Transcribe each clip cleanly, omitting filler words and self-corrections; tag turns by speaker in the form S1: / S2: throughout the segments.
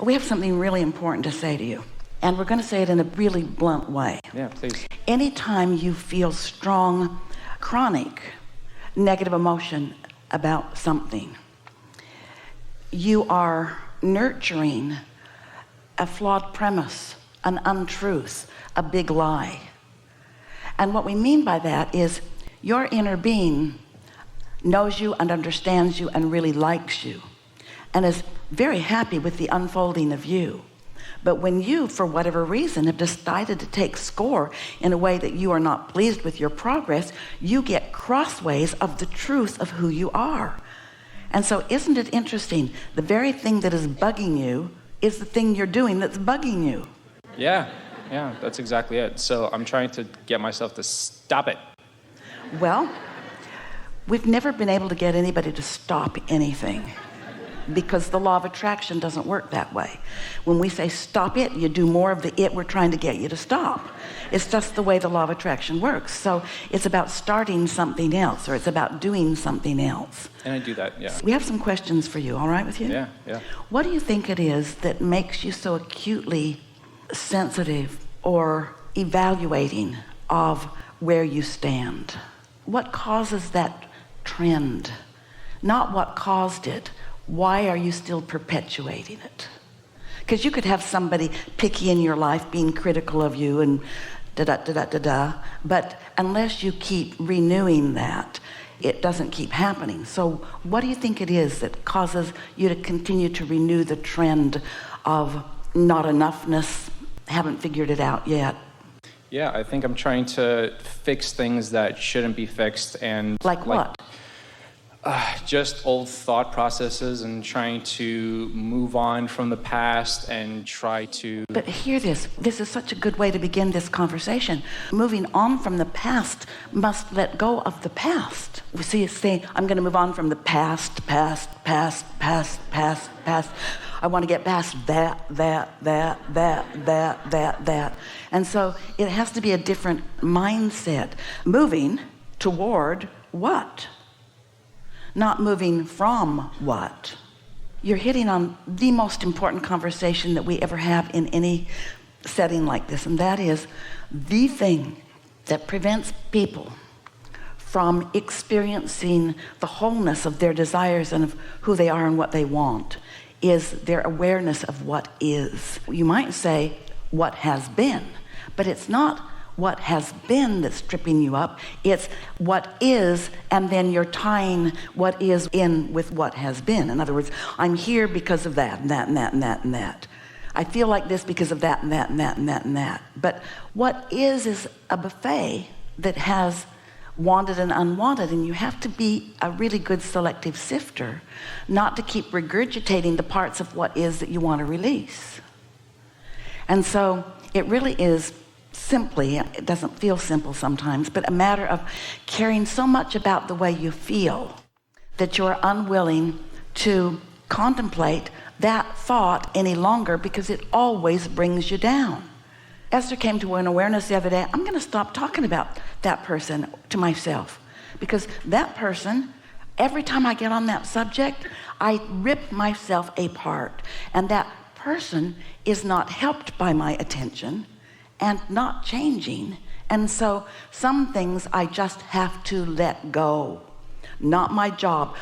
S1: We have something really important to say to you. And we're going to say it in a really blunt way.
S2: Yeah, please.
S1: Anytime you feel strong, chronic, negative emotion about something, you are nurturing a flawed premise, an untruth, a big lie. And what we mean by that is your inner being knows you and understands you and really likes you and is very happy with the unfolding of you. But when you, for whatever reason, have decided to take score in a way that you are not pleased with your progress, you get crossways of the truth of who you are. And so isn't it interesting? The very thing that is bugging you is the thing you're doing that's bugging you.
S2: Yeah, that's exactly it. So I'm trying to get myself to stop it.
S1: Well, we've never been able to get anybody to stop anything, because the law of attraction doesn't work that way. When we say stop it, you do more of the it we're trying to get you to stop. It's just the way the law of attraction works. So it's about starting something else, or it's about doing something else.
S2: And I do that, yeah.
S1: We have some questions for you, all right with you?
S2: Yeah.
S1: What do you think it is that makes you so acutely sensitive or evaluating of where you stand? What causes that trend? Not what caused it. Why are you still perpetuating it? Because you could have somebody picky in your life being critical of you and da-da-da-da-da-da, but unless you keep renewing that, it doesn't keep happening. So what do you think it is that causes you to continue to renew the trend of not enoughness, haven't figured it out yet?
S2: Yeah, I think I'm trying to fix things that shouldn't be fixed. And
S1: like what?
S2: Just old thought processes, and trying to move on from the past and try to...
S1: But hear this. This is such a good way to begin this conversation. Moving on from the past must let go of the past. We see it saying, I'm going to move on from the past. I want to get past that. And so it has to be a different mindset. Moving toward what? Not moving from what? You're hitting on the most important conversation that we ever have in any setting like this, and that is the thing that prevents people from experiencing the wholeness of their desires and of who they are and what they want is their awareness of what is. You might say what has been, but it's not what has been that's tripping you up. It's what is, and then you're tying what is in with what has been. In other words, I'm here because of that and that and that and that and that. I feel like this because of that and that and that and that and that. But what is a buffet that has wanted and unwanted, and you have to be a really good selective sifter not to keep regurgitating the parts of what is that you want to release. And so it really is simply, it doesn't feel simple sometimes, but a matter of caring so much about the way you feel that you're unwilling to contemplate that thought any longer, because it always brings you down. Esther came to an awareness the other day. I'm going to stop talking about that person to myself, because that person, every time I get on that subject, I rip myself apart, and that person is not helped by my attention and not changing. And so some things I just have to let go. Not my job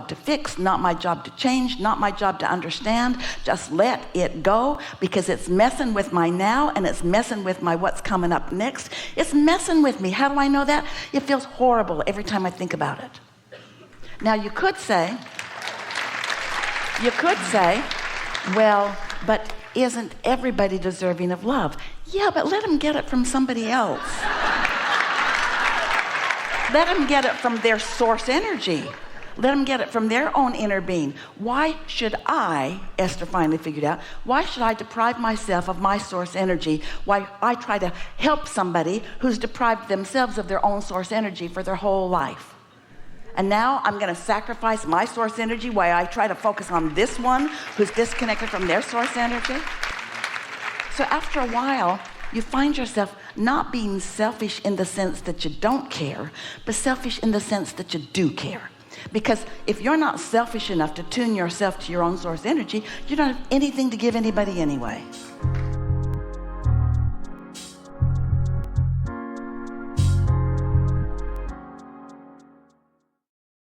S1: to fix, not my job to change, not my job to understand. Just let it go, because it's messing with my now, and it's messing with my what's coming up next. It's messing with me. How do I know that? It feels horrible every time I think about it. Now you could say, well, but isn't everybody deserving of love? Yeah, but let them get it from somebody else. Let them get it from their source energy. Let them get it from their own inner being. Why should I, Esther finally figured out, why should I deprive myself of my source energy? Why I try to help somebody who's deprived themselves of their own source energy for their whole life? And now I'm going to sacrifice my source energy while I try to focus on this one who's disconnected from their source energy? So after a while, you find yourself not being selfish in the sense that you don't care, but selfish in the sense that you do care. Because if you're not selfish enough to tune yourself to your own source energy, you don't have anything to give anybody anyway.